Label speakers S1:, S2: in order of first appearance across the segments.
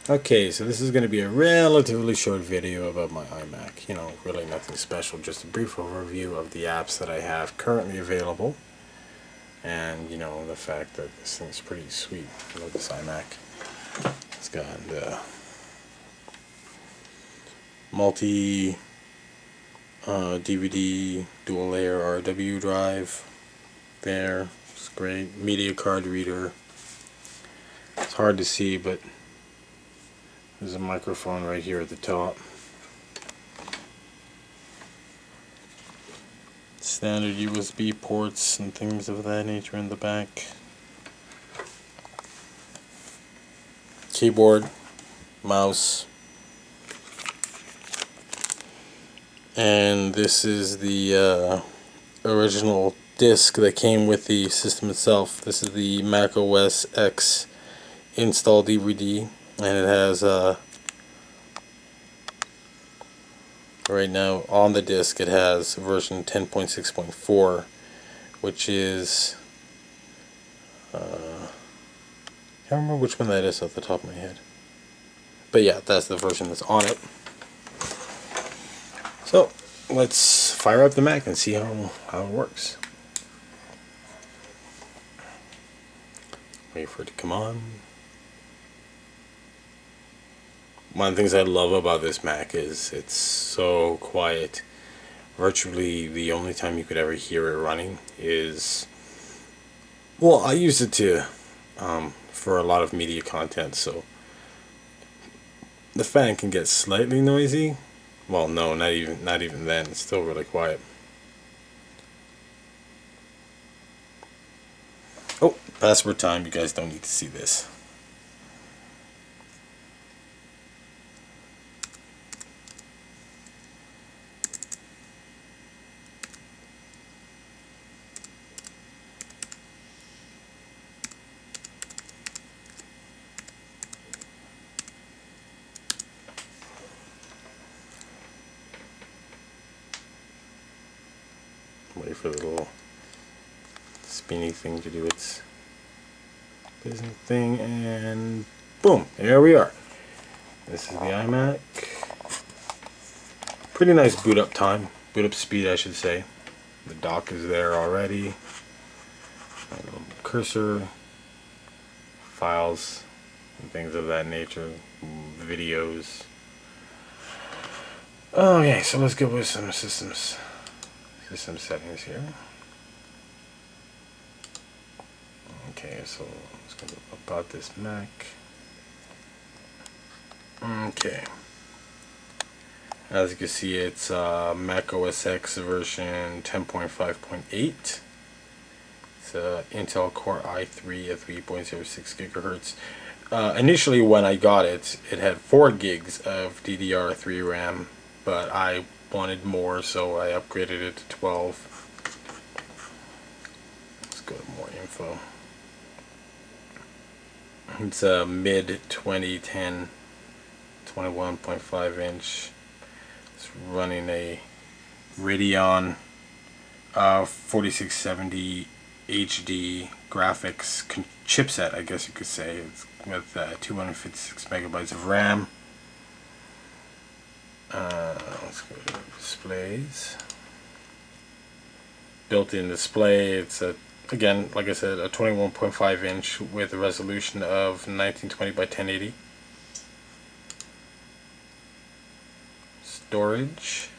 S1: Okay, so this is going to be a relatively short video about my iMac. You know, really nothing special, just a brief overview of the apps that I have currently available. And, you know, the fact that this thing's pretty sweet. I love this iMac. It's got multi DVD dual layer RW drive there. It's great. Media card reader. It's hard to see, but there's a microphone right here at the top. Standard USB ports and things of that nature in the back. Keyboard, mouse, and this is the original disc that came with the system itself. This is the Mac OS X install DVD, and it has right now on the disc it has version 10.6.4, which is I can't remember which one that is off the top of my head, but yeah, that's the version that's on it. So let's fire up the Mac and see how it works. Wait for it to come on. One of the things I love about this Mac is it's so quiet. Virtually the only time you could ever hear it running is, well, I use it to for a lot of media content, so the fan can get slightly noisy. Well, no, not even then. It's still really quiet. Oh, password time. You guys don't need to see this. Wait for the little spinny thing to do its business thing, and boom, there we are. This is the iMac. Pretty nice boot up time, boot up speed I should say. The dock is there already. My little cursor, files, and things of that nature, videos. Okay, so let's go with some system settings here. Okay, so let's go about this Mac. Okay, as you can see, it's Mac OS X version 10.5.8. It's Intel Core i3 at 3.06 gigahertz. Initially, when I got it, it had 4 gigs of DDR3 RAM, but I wanted more, so I upgraded it to 12. Let's go to more info. It's a mid 2010 21.5 inch. It's running a Radeon 4670 HD graphics chipset, I guess you could say. It's with 256 megabytes of RAM. Let's go to displays. Built-in display. It's again, like I said, a 21.5 inch with a resolution of 1920 by 1080. Storage.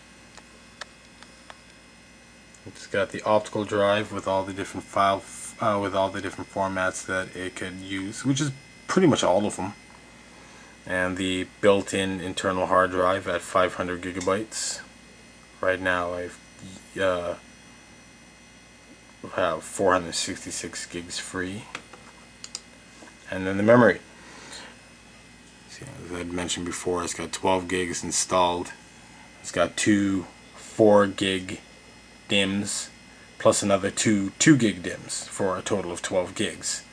S1: It's got the optical drive with all the different with all the different formats that it could use, which is pretty much all of them. And the built-in internal hard drive at 500 gigabytes. Right now I have 466 gigs free. And then the memory. See, as I mentioned before, it's got 12 gigs installed. It's got 2 4 gig DIMMs plus another 2 gig DIMMs for a total of 12 gigs.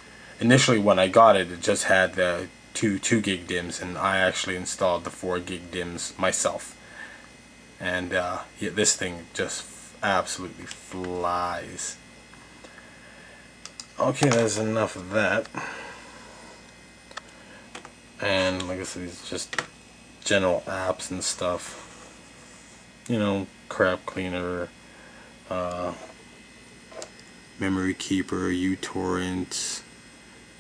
S1: Initially when I got it, it just had the 2 gig DIMMs, and I actually installed the 4 gig DIMMs myself. And yeah, this thing just absolutely flies. Okay, that's enough of that. And like I said, these just general apps and stuff. You know, crap cleaner, memory keeper, uTorrent,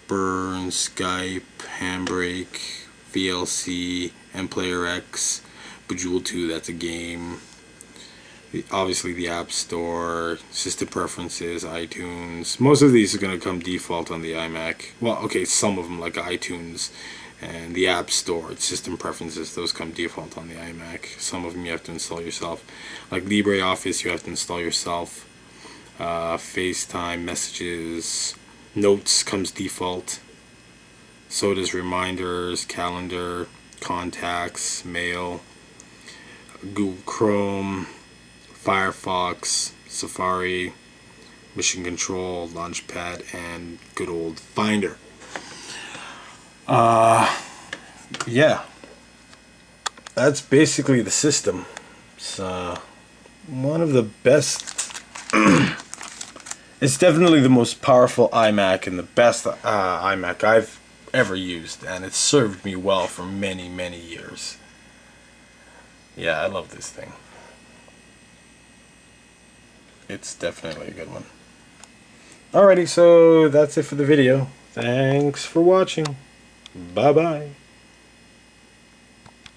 S1: Burn, Skype, Handbrake, VLC, MPlayerX, Bejeweled 2, that's a game. Obviously the App Store, System Preferences, iTunes. Most of these are going to come default on the iMac. Well, okay, some of them like iTunes and the App Store, System Preferences, those come default on the iMac. Some of them you have to install yourself. Like LibreOffice, you have to install yourself. FaceTime, Messages, Notes comes default. So does Reminders, Calendar, Contacts, Mail, Google Chrome, Firefox, Safari, Mission Control, Launchpad, and good old Finder. Yeah, that's basically the system. It's one of the best. It's definitely the most powerful iMac and the best iMac I've ever used, and it's served me well for many, many years. Yeah, I love this thing. It's definitely a good one. Alrighty, so that's it for the video. Thanks for watching. Bye-bye.